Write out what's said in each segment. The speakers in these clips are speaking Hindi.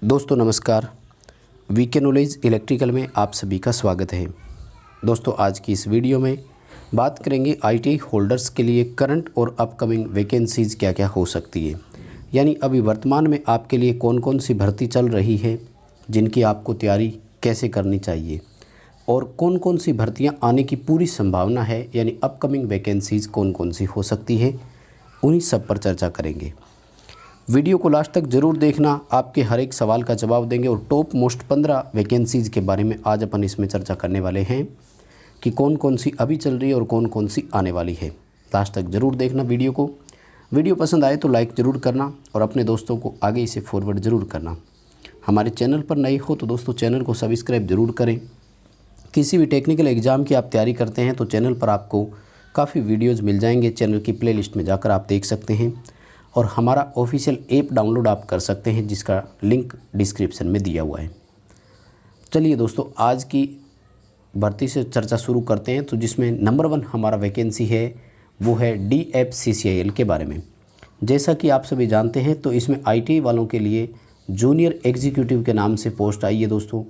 दोस्तों नमस्कार। वीके नॉलेज इलेक्ट्रिकल में आप सभी का स्वागत है। दोस्तों आज की इस वीडियो में बात करेंगे आईटीआई होल्डर्स के लिए करंट और अपकमिंग वैकेंसीज़ क्या क्या हो सकती है, यानी अभी वर्तमान में आपके लिए कौन कौन सी भर्ती चल रही है, जिनकी आपको तैयारी कैसे करनी चाहिए और कौन कौन सी भर्तियां आने की पूरी संभावना है, यानी अपकमिंग वैकेंसीज़ कौन कौन सी हो सकती है, उन्हीं सब पर चर्चा करेंगे। वीडियो को लास्ट तक ज़रूर देखना, आपके हर एक सवाल का जवाब देंगे और टॉप मोस्ट 15 वैकेंसीज़ के बारे में आज अपन इसमें चर्चा करने वाले हैं कि कौन कौन सी अभी चल रही है और कौन कौन सी आने वाली है। लास्ट तक ज़रूर देखना वीडियो को। वीडियो पसंद आए तो लाइक ज़रूर करना और अपने दोस्तों को आगे इसे फॉरवर्ड ज़रूर करना। हमारे चैनल पर नए हो तो दोस्तों चैनल को सब्सक्राइब ज़रूर करें। किसी भी टेक्निकल एग्ज़ाम की आप तैयारी करते हैं तो चैनल पर आपको काफ़ी वीडियोज़ मिल जाएंगे। चैनल की प्लेलिस्ट में जाकर आप देख सकते हैं और हमारा ऑफिशियल ऐप डाउनलोड आप कर सकते हैं, जिसका लिंक डिस्क्रिप्शन में दिया हुआ है। चलिए दोस्तों आज की भर्ती से चर्चा शुरू करते हैं। तो जिसमें नंबर 1 हमारा वैकेंसी है वो है DFCCIL के बारे में। जैसा कि आप सभी जानते हैं तो इसमें ITI वालों के लिए जूनियर एग्जीक्यूटिव के नाम से पोस्ट आई है दोस्तों।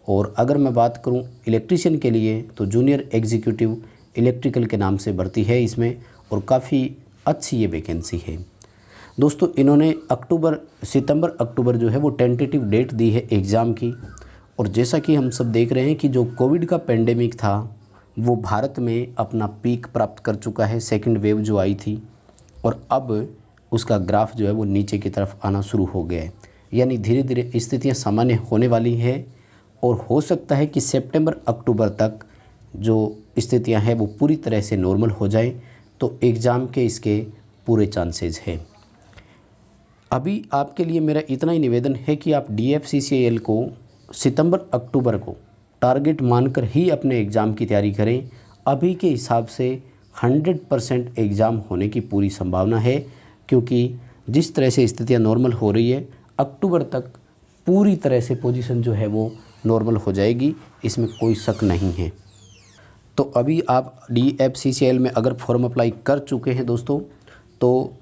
और अगर मैं बात करूं इलेक्ट्रीशियन के लिए तो जूनियर एग्जीक्यूटिव इलेक्ट्रिकल के नाम से भर्ती है इसमें, और काफ़ी अच्छी ये वैकेंसी है दोस्तों। इन्होंने सितंबर अक्टूबर जो है वो टेंटेटिव डेट दी है एग्ज़ाम की। और जैसा कि हम सब देख रहे हैं कि जो कोविड का पेंडेमिक था वो भारत में अपना पीक प्राप्त कर चुका है, सेकंड वेव जो आई थी, और अब उसका ग्राफ जो है वो नीचे की तरफ आना शुरू हो गया है। यानी धीरे धीरे स्थितियां सामान्य होने वाली है और हो सकता है कि सितंबर अक्टूबर तक जो स्थितियां हैं वो पूरी तरह से नॉर्मल हो जाए, तो एग्ज़ाम के इसके पूरे चांसेस हैं। अभी आपके लिए मेरा इतना ही निवेदन है कि आप DFCCIL को सितंबर अक्टूबर को टारगेट मानकर ही अपने एग्ज़ाम की तैयारी करें। अभी के हिसाब से 100% एग्ज़ाम होने की पूरी संभावना है, क्योंकि जिस तरह से स्थितियां नॉर्मल हो रही है अक्टूबर तक पूरी तरह से पोजीशन जो है वो नॉर्मल हो जाएगी, इसमें कोई शक नहीं है। तो अभी आप DFCCIL में अगर फॉर्म अप्लाई कर चुके हैं दोस्तों तो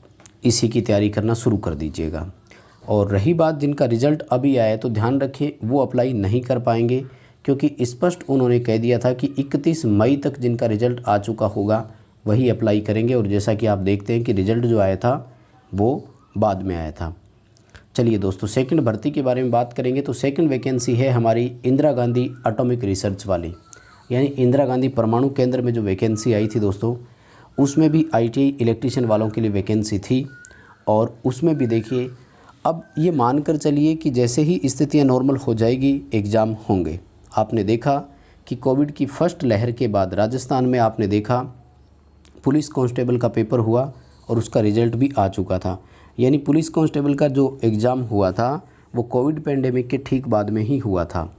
इसी की तैयारी करना शुरू कर दीजिएगा। और रही बात जिनका रिज़ल्ट अभी आया तो ध्यान रखें वो अप्लाई नहीं कर पाएंगे, क्योंकि स्पष्ट उन्होंने कह दिया था कि 31 मई तक जिनका रिज़ल्ट आ चुका होगा वही अप्लाई करेंगे। और जैसा कि आप देखते हैं कि रिज़ल्ट जो आया था वो बाद में आया था। चलिए दोस्तों सेकंड भर्ती के बारे में बात करेंगे। तो सेकंड वैकेंसी है हमारी इंदिरा गांधी एटॉमिक रिसर्च वाली, यानी इंदिरा गांधी परमाणु केंद्र में जो वैकेंसी आई थी दोस्तों, उसमें भी ITI इलेक्ट्रीशियन वालों के लिए वैकेंसी थी। और उसमें भी देखिए अब ये मानकर चलिए कि जैसे ही स्थितियां नॉर्मल हो जाएगी एग्ज़ाम होंगे। आपने देखा कि कोविड की फर्स्ट लहर के बाद राजस्थान में आपने देखा पुलिस कांस्टेबल का पेपर हुआ और उसका रिज़ल्ट भी आ चुका था। यानी पुलिस कांस्टेबल का जो एग्ज़ाम हुआ था वो कोविड पेंडेमिक के ठीक बाद में ही हुआ था।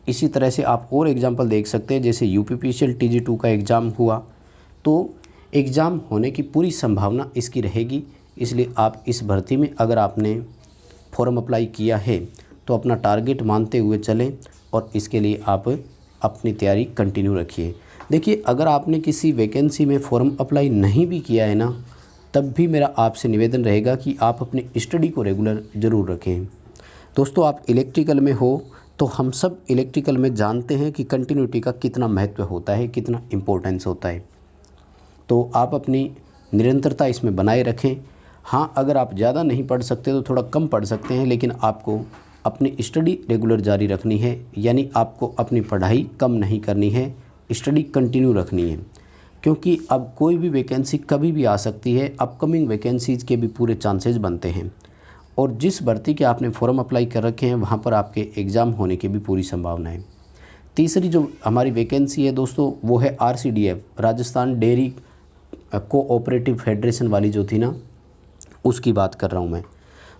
इसी तरह से आप और एग्जाम्पल देख सकते हैं, जैसे UPPCL TG2 का एग्ज़ाम हुआ, तो एग्ज़ाम होने की पूरी संभावना इसकी रहेगी। इसलिए आप इस भर्ती में अगर आपने फॉर्म अप्लाई किया है तो अपना टारगेट मानते हुए चलें और इसके लिए आप अपनी तैयारी कंटिन्यू रखिए। देखिए अगर आपने किसी वैकेंसी में फॉर्म अप्लाई नहीं भी किया है ना, तब भी मेरा आपसे निवेदन रहेगा कि आप अपनी स्टडी को रेगुलर ज़रूर रखें। दोस्तों आप इलेक्ट्रिकल में हो तो हम सब इलेक्ट्रिकल में जानते हैं कि कंटिन्यूटी का कितना महत्व होता है, कितना इम्पोर्टेंस होता है। तो आप अपनी निरंतरता इसमें बनाए रखें। हाँ अगर आप ज़्यादा नहीं पढ़ सकते तो थोड़ा कम पढ़ सकते हैं, लेकिन आपको अपनी स्टडी रेगुलर जारी रखनी है। यानी आपको अपनी पढ़ाई कम नहीं करनी है, स्टडी कंटिन्यू रखनी है, क्योंकि अब कोई भी वैकेंसी कभी भी आ सकती है। अपकमिंग वैकेंसीज़ के भी पूरे चांसेस बनते हैं और जिस भर्ती के आपने फॉर्म अप्लाई कर रखे हैं वहाँ पर आपके एग्ज़ाम होने की भी पूरी संभावना है। तीसरी जो हमारी वैकेंसी है दोस्तों वो है RCDF Rajasthan dairy cooperative federation वाली जो थी ना, उसकी बात कर रहा हूँ मैं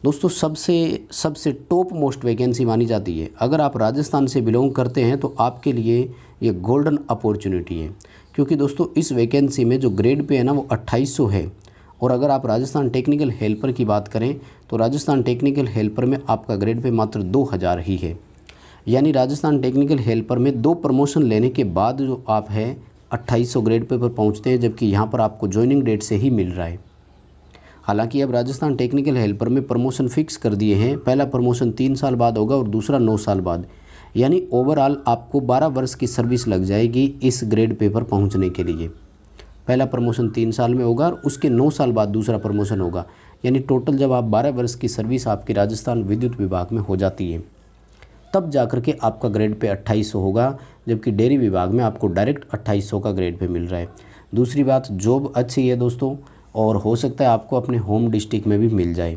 दोस्तों। सबसे टॉप मोस्ट वैकेंसी मानी जाती है। अगर आप राजस्थान से बिलोंग करते हैं तो आपके लिए ये गोल्डन अपॉर्चुनिटी है, क्योंकि दोस्तों इस वैकेंसी में जो ग्रेड पे है ना वो 2800 है। और अगर आप राजस्थान टेक्निकल हेल्पर की बात करें तो राजस्थान टेक्निकल हेल्पर में आपका ग्रेड पे मात्र 2000 ही है। यानी राजस्थान टेक्निकल हेल्पर में 2 प्रमोशन लेने के बाद जो आप है 2800 ग्रेड पे पर पहुँचते हैं, जबकि यहाँ पर आपको ज्वाइनिंग डेट से ही मिल रहा है। हालांकि अब राजस्थान टेक्निकल हेल्पर में प्रमोशन फिक्स कर दिए हैं। पहला प्रमोशन 3 साल बाद होगा और दूसरा 9 साल बाद, यानी ओवरऑल आपको 12 वर्ष की सर्विस लग जाएगी इस ग्रेड पे पर पहुँचने के लिए। पहला प्रमोशन 3 साल में होगा और उसके 9 साल बाद दूसरा प्रमोशन होगा, यानी टोटल जब आप 12 वर्ष की सर्विस आपकी राजस्थान विद्युत विभाग में हो जाती है तब जाकर के आपका ग्रेड पे 2800 होगा, जबकि डेयरी विभाग में आपको डायरेक्ट 2800 का ग्रेड पे मिल रहा है। दूसरी बात, जॉब अच्छी है दोस्तों, और हो सकता है आपको अपने होम डिस्ट्रिक्ट में भी मिल जाए।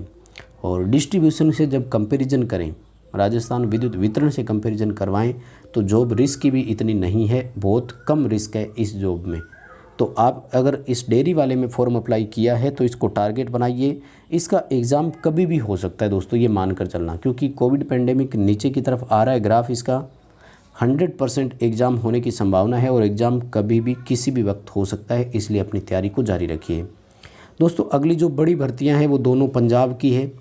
और डिस्ट्रीब्यूशन से जब कंपैरिजन करें, राजस्थान विद्युत वितरण से कंपैरिजन करवाएं तो जॉब रिस्क की भी इतनी नहीं है, बहुत कम रिस्क है इस जॉब में। तो आप अगर इस डेयरी वाले में फॉर्म अप्लाई किया है तो इसको टारगेट बनाइए। इसका एग्ज़ाम कभी भी हो सकता है दोस्तों, ये मानकर चलना, क्योंकि कोविड पेंडेमिक नीचे की तरफ आ रहा है ग्राफ इसका। 100% एग्ज़ाम होने की संभावना है और एग्ज़ाम कभी भी किसी भी वक्त हो सकता है, इसलिए अपनी तैयारी को जारी रखिए दोस्तों। अगली जो बड़ी भर्तियां हैं वो दोनों पंजाब की है,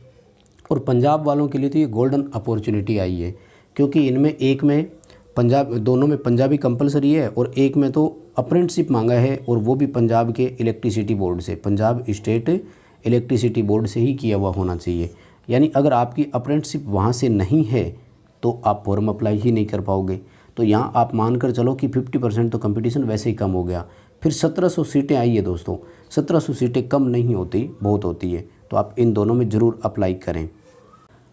और पंजाब वालों के लिए तो ये गोल्डन अपॉर्चुनिटी आई है, क्योंकि इनमें एक में पंजाब, दोनों में पंजाबी कंपलसरी है और एक में तो अप्रेंटिसशिप मांगा है, और वो भी पंजाब के इलेक्ट्रिसिटी बोर्ड से, पंजाब स्टेट इलेक्ट्रिसिटी बोर्ड से ही किया हुआ होना चाहिए। यानी अगर आपकी अप्रेंटिसशिप वहाँ से नहीं है तो आप फॉर्म अप्लाई ही नहीं कर पाओगे। तो यहाँ आप मानकर चलो कि 50% तो कंपटीशन वैसे ही कम हो गया। फिर 1700 सीटें आई है दोस्तों, 1700 सीटें कम नहीं होती, बहुत होती है। तो आप इन दोनों में ज़रूर अप्लाई करें,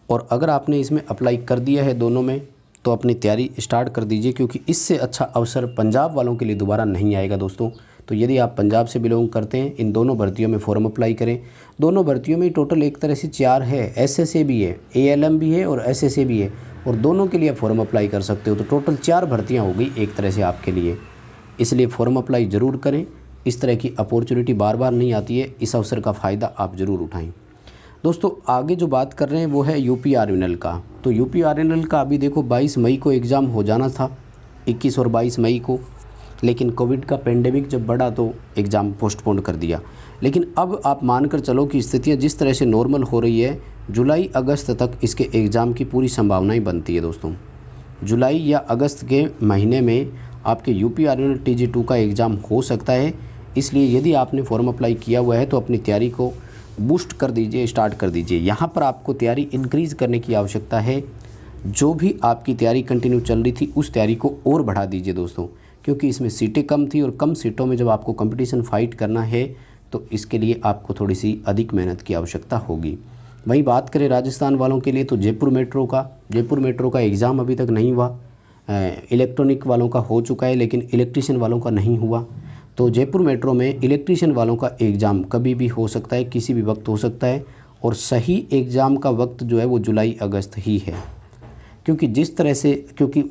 और अगर आपने इसमें अप्लाई कर दिया है दोनों में तो अपनी तैयारी स्टार्ट कर दीजिए, क्योंकि इससे अच्छा अवसर पंजाब वालों के लिए दोबारा नहीं आएगा दोस्तों। तो यदि आप पंजाब से बिलोंग करते हैं, इन दोनों भर्तियों में फॉर्म अप्लाई करें। दोनों भर्तियों में टोटल एक तरह से 4 है, एसएसए भी है, एएलएम भी है और एसएसए भी है, और दोनों के लिए आप फॉर्म अप्लाई कर सकते हो। तो टोटल 4 भर्तियाँ हो गई एक तरह से आपके लिए, इसलिए फॉर्म अप्लाई ज़रूर करें। इस तरह की अपॉर्चुनिटी बार बार नहीं आती है, इस अवसर का फ़ायदा आप ज़रूर उठाएँ दोस्तों। आगे जो बात कर रहे हैं वो है यूपीआरएनएल का। तो यूपीआरएनएल का अभी देखो 22 मई को एग्ज़ाम हो जाना था, 21 और 22 मई को, लेकिन कोविड का पेंडेमिक जब बढ़ा तो एग्ज़ाम पोस्टपोन कर दिया। लेकिन अब आप मानकर चलो कि स्थितियाँ जिस तरह से नॉर्मल हो रही है, जुलाई अगस्त तक इसके एग्ज़ाम की पूरी संभावनाएँ बनती है दोस्तों। जुलाई या अगस्त के महीने में आपके यूपीआरएनएल TG2 का एग्ज़ाम हो सकता है। इसलिए यदि आपने फॉर्म अप्लाई किया हुआ है तो अपनी तैयारी को बूस्ट कर दीजिए, स्टार्ट कर दीजिए। यहाँ पर आपको तैयारी इंक्रीज़ करने की आवश्यकता है। जो भी आपकी तैयारी कंटिन्यू चल रही थी उस तैयारी को और बढ़ा दीजिए दोस्तों, क्योंकि इसमें सीटें कम थी, और कम सीटों में जब आपको कंपटीशन फाइट करना है तो इसके लिए आपको थोड़ी सी अधिक मेहनत की आवश्यकता होगी। वहीं बात करें राजस्थान वालों के लिए तो जयपुर मेट्रो का एग्ज़ाम अभी तक नहीं हुआ। इलेक्ट्रॉनिक वालों का हो चुका है, लेकिन इलेक्ट्रीशियन वालों का नहीं हुआ। तो जयपुर मेट्रो में इलेक्ट्रीशियन वालों का एग्ज़ाम कभी भी हो सकता है, किसी भी वक्त हो सकता है, और सही एग्ज़ाम का वक्त जो है वो जुलाई अगस्त ही है। क्योंकि जिस तरह से, क्योंकि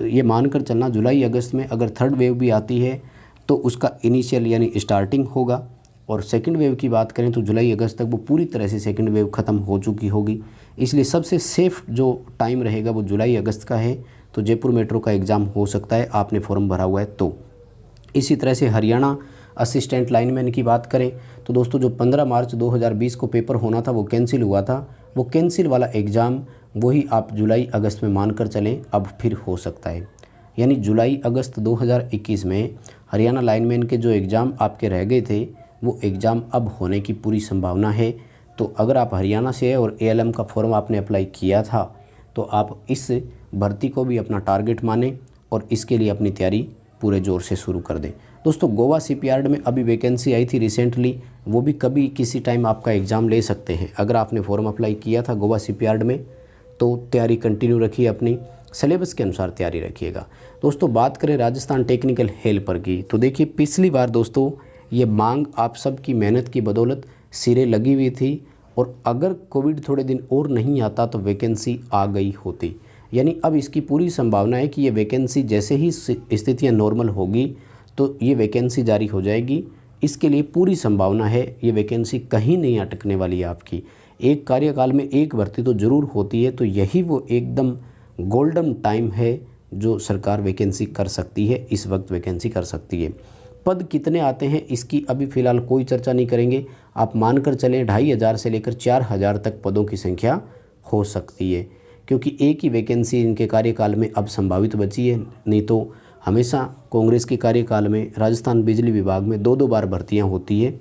ये मानकर चलना जुलाई अगस्त में अगर थर्ड वेव भी आती है तो उसका इनिशियल यानी स्टार्टिंग होगा, और सेकंड वेव की बात करें तो जुलाई अगस्त तक वो पूरी तरह से सेकंड वेव ख़त्म हो चुकी होगी। इसलिए सबसे सेफ़ जो टाइम रहेगा वो जुलाई अगस्त का है। तो जयपुर मेट्रो का एग्ज़ाम हो सकता है, आपने फॉर्म भरा हुआ है तो। इसी तरह से हरियाणा असिस्टेंट लाइनमैन की बात करें तो दोस्तों जो 15 मार्च 2020 को पेपर होना था वो कैंसिल हुआ था। वो कैंसिल वाला एग्ज़ाम वही आप जुलाई अगस्त में मानकर चलें अब फिर हो सकता है। यानी जुलाई अगस्त 2021 में हरियाणा लाइनमैन के जो एग्ज़ाम आपके रह गए थे वो एग्ज़ाम अब होने की पूरी संभावना है। तो अगर आप हरियाणा से है और एएलएम का फॉर्म आपने अप्लाई किया था तो आप इस भर्ती को भी अपना टारगेट मानें और इसके लिए अपनी तैयारी पूरे ज़ोर से शुरू कर दें। दोस्तों गोवा शिपयार्ड में अभी वैकेंसी आई थी रिसेंटली, वो भी कभी किसी टाइम आपका एग्ज़ाम ले सकते हैं। अगर आपने फॉर्म अप्लाई किया था गोवा शिपयार्ड में तो तैयारी कंटिन्यू रखिए, अपनी सिलेबस के अनुसार तैयारी रखिएगा। दोस्तों बात करें राजस्थान टेक्निकल हेल्पर की तो देखिए पिछली बार दोस्तों ये मांग आप सब की मेहनत की बदौलत सिरे लगी हुई थी, और अगर कोविड थोड़े दिन और नहीं आता तो वैकेंसी आ गई होती। यानी अब इसकी पूरी संभावना है कि ये वैकेंसी जैसे ही स्थितियाँ नॉर्मल होगी तो ये वैकेंसी जारी हो जाएगी। इसके लिए पूरी संभावना है, ये वैकेंसी कहीं नहीं अटकने वाली है आपकी। एक कार्यकाल में एक भर्ती तो ज़रूर होती है, तो यही वो एकदम गोल्डन टाइम है जो सरकार वैकेंसी कर सकती है, इस वक्त वैकेंसी कर सकती है। पद कितने आते हैं इसकी अभी फ़िलहाल कोई चर्चा नहीं करेंगे। आप मानकर चलें 2500 से लेकर 4000 तक पदों की संख्या हो सकती है, क्योंकि एक ही वैकेंसी इनके कार्यकाल में अब संभावित बची है। नहीं तो हमेशा कांग्रेस के कार्यकाल में राजस्थान बिजली विभाग में 2-2 बार भर्तियां होती है,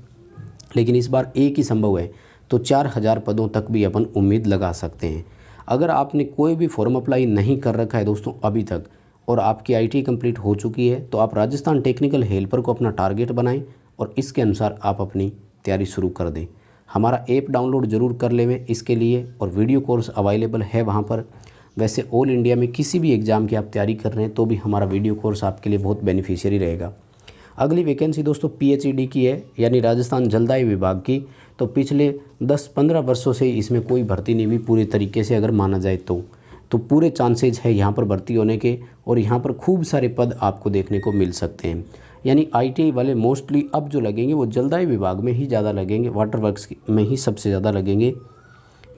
लेकिन इस बार एक ही संभव है। तो 4000 पदों तक भी अपन उम्मीद लगा सकते हैं। अगर आपने कोई भी फॉर्म अप्लाई नहीं कर रखा है दोस्तों अभी तक और आपकी ITI कंप्लीट हो चुकी है, तो आप राजस्थान टेक्निकल हेल्पर को अपना टारगेट बनाएं और इसके अनुसार आप अपनी तैयारी शुरू कर दें। हमारा ऐप डाउनलोड ज़रूर कर लें इसके लिए, और वीडियो कोर्स अवेलेबल है वहाँ पर। वैसे ऑल इंडिया में किसी भी एग्ज़ाम की आप तैयारी कर रहे हैं तो भी हमारा वीडियो कोर्स आपके लिए बहुत बेनिफिशियरी रहेगा। अगली वैकेंसी दोस्तों PhD की है, यानी राजस्थान जलदाय विभाग की। तो पिछले 10-15 वर्षों से इसमें कोई भर्ती नहीं हुई पूरे तरीके से अगर माना जाए तो पूरे चांसेज है यहाँ पर भर्ती होने के, और यहाँ पर खूब सारे पद आपको देखने को मिल सकते हैं। यानी ITI वाले मोस्टली अब जो लगेंगे वो जलदाय विभाग में ही ज़्यादा लगेंगे, वाटर वर्क्स में ही सबसे ज़्यादा लगेंगे।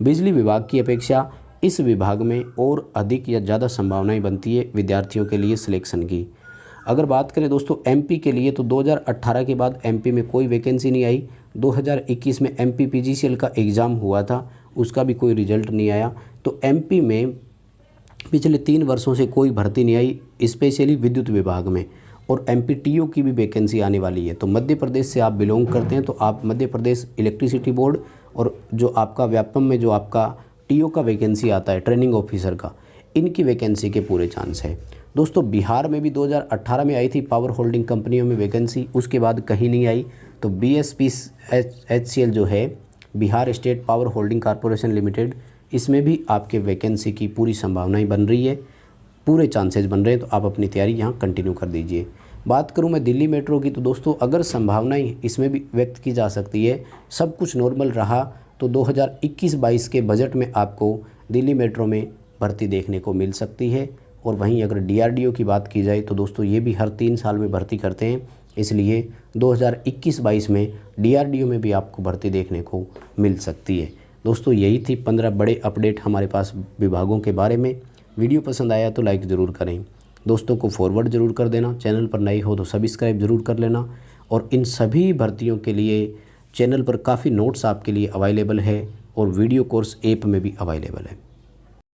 बिजली विभाग की अपेक्षा इस विभाग में और अधिक या ज़्यादा संभावनाएं बनती है विद्यार्थियों के लिए सिलेक्शन की। अगर बात करें दोस्तों MP के लिए, तो 2018 के बाद MP में कोई वैकेंसी नहीं आई। 2021 में MP PGCL का एग्ज़ाम हुआ था, उसका भी कोई रिजल्ट नहीं आया। तो MP में पिछले 3 वर्षों से कोई भर्ती नहीं आई, स्पेशली विद्युत विभाग में। और MP TO की भी वैकेंसी आने वाली है। तो मध्य प्रदेश से आप बिलोंग करते हैं तो आप मध्य प्रदेश इलेक्ट्रिसिटी बोर्ड और जो आपका व्यापम में जो आपका TO का वैकेंसी आता है ट्रेनिंग ऑफिसर का, इनकी वैकेंसी के पूरे चांस है। दोस्तों बिहार में भी 2018 में आई थी पावर होल्डिंग कंपनियों में वैकेंसी, उसके बाद कहीं नहीं आई। तो BSPHCL जो है Bihar state power holding corporation limited, इसमें भी आपके वैकेंसी की पूरी संभावनाएं बन रही है, पूरे चांसेस बन रहे हैं। तो आप अपनी तैयारी यहाँ कंटिन्यू कर दीजिए। बात करूँ मैं दिल्ली मेट्रो की, तो दोस्तों अगर संभावनाएं इसमें भी व्यक्त की जा सकती है, सब कुछ नॉर्मल रहा तो 2021-22 के बजट में आपको दिल्ली मेट्रो में भर्ती देखने को मिल सकती है। और वहीं अगर DRDO की बात की जाए तो दोस्तों ये भी हर 3 साल में भर्ती करते हैं, इसलिए 2021-22 में DRDO में भी आपको भर्ती देखने को मिल सकती है। दोस्तों यही थी 15 बड़े अपडेट हमारे पास विभागों के बारे में। वीडियो पसंद आया तो लाइक ज़रूर करें, दोस्तों को फॉरवर्ड ज़रूर कर देना, चैनल पर नए हो तो सब्सक्राइब ज़रूर कर लेना। और इन सभी भर्तियों के लिए चैनल पर काफ़ी नोट्स आपके लिए अवेलेबल है और वीडियो कोर्स ऐप में भी अवेलेबल है।